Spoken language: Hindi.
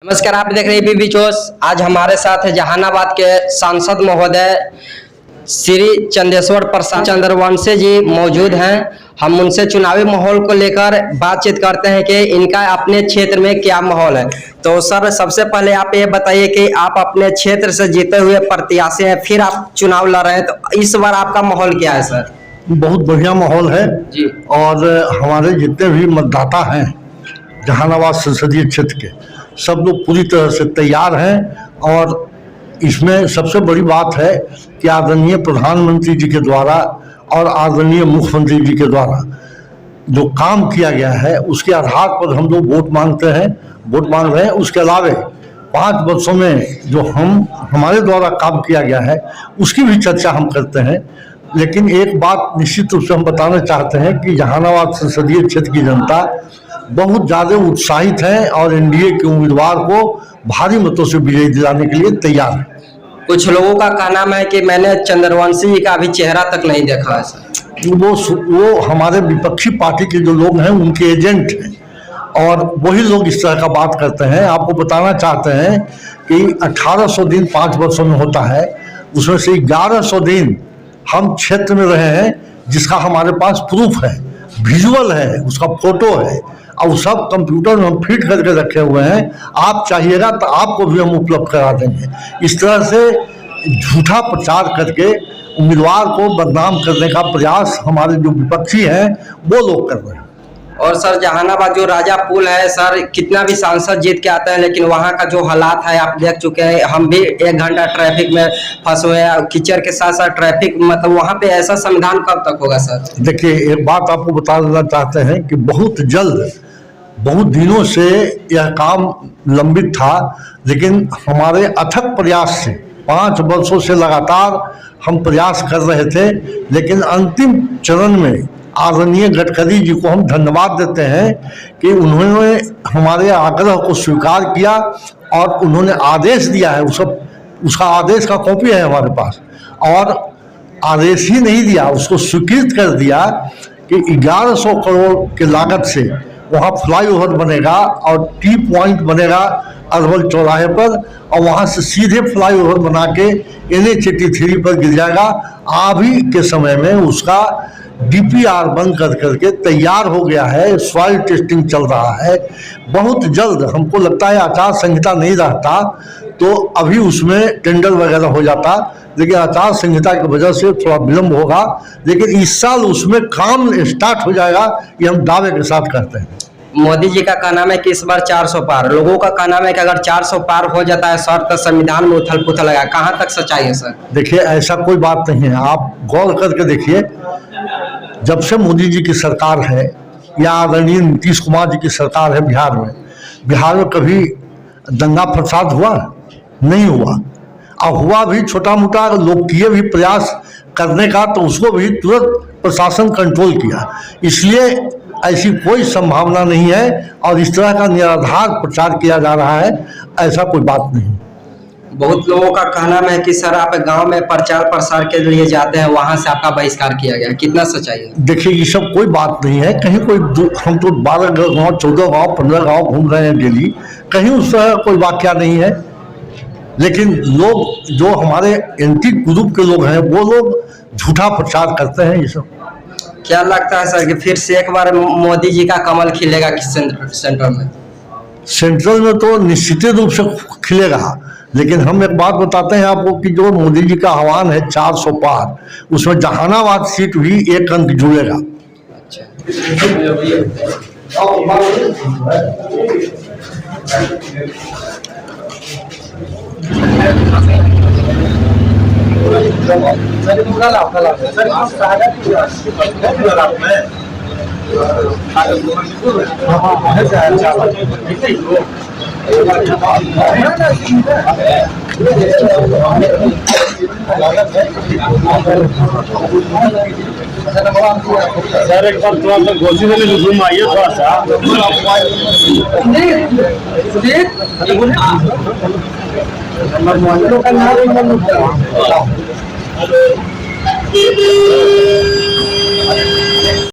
नमस्कार, आप देख रहे हैं बीबी चोस। आज हमारे साथ है जहानाबाद के सांसद महोदय श्री चंदेश्वर प्रसाद चंद्रवंशी जी मौजूद हैं। हम उनसे चुनावी माहौल को लेकर बातचीत करते हैं कि इनका अपने क्षेत्र में क्या माहौल है। तो सर, सबसे पहले आप ये बताइए कि आप अपने क्षेत्र से जीते हुए प्रत्याशी हैं, फिर आप चुनाव लड़ रहे हैं, तो इस बार आपका माहौल क्या है सर? बहुत बढ़िया माहौल है जी। और हमारे जितने भी मतदाता हैं जहानाबाद संसदीय क्षेत्र के, सब लोग पूरी तरह से तैयार हैं। और इसमें सबसे बड़ी बात है कि आदरणीय प्रधानमंत्री जी के द्वारा और आदरणीय मुख्यमंत्री जी के द्वारा जो काम किया गया है उसके आधार पर हम लोग वोट मांग रहे हैं। उसके अलावा 5 वर्षों में जो हमारे द्वारा काम किया गया है उसकी भी चर्चा हम करते हैं। लेकिन एक बात निश्चित रूप से हम बताना चाहते हैं कि जहानाबाद संसदीय क्षेत्र की जनता बहुत ज़्यादा उत्साहित है और एनडीए के उम्मीदवार को भारी मतों से विजयी दिलाने के लिए तैयार है। कुछ लोगों का कहना है कि मैंने चंद्रवंशी जी का अभी चेहरा तक नहीं देखा है सर। वो हमारे विपक्षी पार्टी के जो लोग हैं उनके एजेंट हैं और वही लोग इस तरह का बात करते हैं। आपको बताना चाहते हैं कि 1800 दिन 5 वर्षों में होता है, उसमें से 1100 दिन हम क्षेत्र में रहे हैं, जिसका हमारे पास प्रूफ है, विजुअल है, उसका फोटो है और सब कंप्यूटर में हम फीड करके रखे हुए हैं। आप चाहिएगा तो आपको भी हम उपलब्ध करा देंगे। इस तरह से झूठा प्रचार करके उम्मीदवार को बदनाम करने का प्रयास हमारे जो विपक्षी हैं वो लोग कर रहे हैं। और सर, जहानाबाद जो राजा पुल है सर, कितना भी सांसद जीत के आते हैं लेकिन वहाँ का जो हालात है आप देख चुके हैं। हम भी 1 घंटा ट्रैफिक में फंसे हुए हैं, कीचड़ के साथ साथ ट्रैफिक, मतलब वहाँ पे ऐसा समाधान कब तक होगा सर? देखिए, एक बात आपको बता देना चाहते हैं कि बहुत जल्द, बहुत दिनों से यह काम लंबित था, लेकिन हमारे अथक प्रयास से 5 वर्षों से लगातार हम प्रयास कर रहे थे। लेकिन अंतिम चरण में आदरणीय गडकरी जी को हम धन्यवाद देते हैं कि उन्होंने हमारे आग्रह को स्वीकार किया और उन्होंने आदेश दिया है। उसका आदेश का कॉपी है हमारे पास। और आदेश ही नहीं दिया, उसको स्वीकृत कर दिया कि 1100 करोड़ के लागत से वहाँ फ्लाईओवर बनेगा और टी पॉइंट बनेगा अरवल चौराहे पर, और वहाँ से सीधे फ्लाईओवर बना के NH-83 पर गिर जाएगा। अभी के समय में उसका DPR बन करके तैयार हो गया है, सॉइल टेस्टिंग चल रहा है। बहुत जल्द, हमको लगता है आचार संहिता नहीं रहता तो अभी उसमें टेंडर वगैरह हो जाता, लेकिन आचार संहिता की वजह से थोड़ा विलम्ब होगा। लेकिन इस साल उसमें काम स्टार्ट हो जाएगा, ये हम दावे के साथ कहते हैं। मोदी जी का कहना है कि इस बार 400 पार, लोगों का कहना है कि अगर 400 पार हो जाता है सर तो संविधान में उथल पुथल लगा। कहाँ तक सच्चाई है सर? देखिए, ऐसा कोई बात नहीं है। आप गौर करके देखिए, जब से मोदी जी की सरकार है या आदरणीय नीतीश कुमार जी की सरकार है बिहार में कभी दंगा फसाद हुआ? नहीं हुआ। और हुआ भी छोटा मोटा लोग किए भी प्रयास करने का, तो उसको भी तुरंत प्रशासन कंट्रोल किया। इसलिए ऐसी कोई संभावना नहीं है और इस तरह का निराधार प्रचार किया जा रहा है, ऐसा कोई बात नहीं। बहुत लोगों का कहना है कि सर आप गांव में प्रचार प्रसार के लिए जाते हैं, वहां से आपका बहिष्कार किया गया, कितना सच्चाई है? देखिए, ये सब कोई बात नहीं है। कहीं कोई, हम तो 12 गाँव 14 गाँव 15 गाँव घूम रहे हैं डेली, कहीं उस तरह कोई वाकया नहीं है। लेकिन लोग जो हमारे एंटी ग्रुप के लोग हैं वो लोग झूठा प्रचार करते हैं। ये सब क्या लगता है सर कि फिर से एक बार मोदी जी का कमल खिलेगा कि सेंट्रल में? सेंट्रल में तो निश्चित रूप से खिलेगा, लेकिन हम एक बात बताते हैं आपको कि जो मोदी जी का आह्वान है 400 पार, उसमें जहानाबाद सीट भी 1 अंक जुड़ेगा। सर एक बार थोड़ा सा गोशी में घूम आइए थोड़ा सा।